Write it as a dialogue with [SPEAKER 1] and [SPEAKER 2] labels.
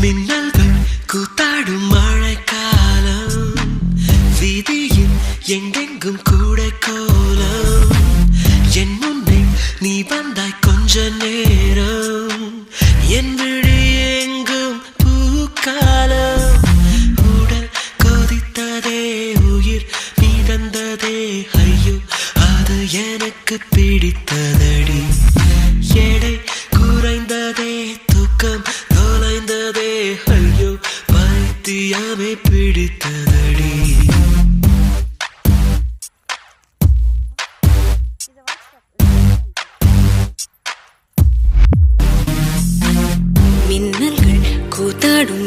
[SPEAKER 1] மின்னல்கள் கூத்தாடும் மழைக்காலம் வீதியில் எங்கெங்கும் கூட கோலம் என் முன்னே நீ வந்தாய் கொஞ்ச நேரம் என் விழி எங்கும் பூக்காலம் உடல் கொதித்ததே உயிர் மிதந்ததே ஐயோ அது எனக்கு பிடித்ததடி எடை குறைந்ததே தூக்கம் தொலைந்ததே ஐயோ பைத்தியமே பிடித்ததடி
[SPEAKER 2] மின்னல்கள் கூத்தாடும்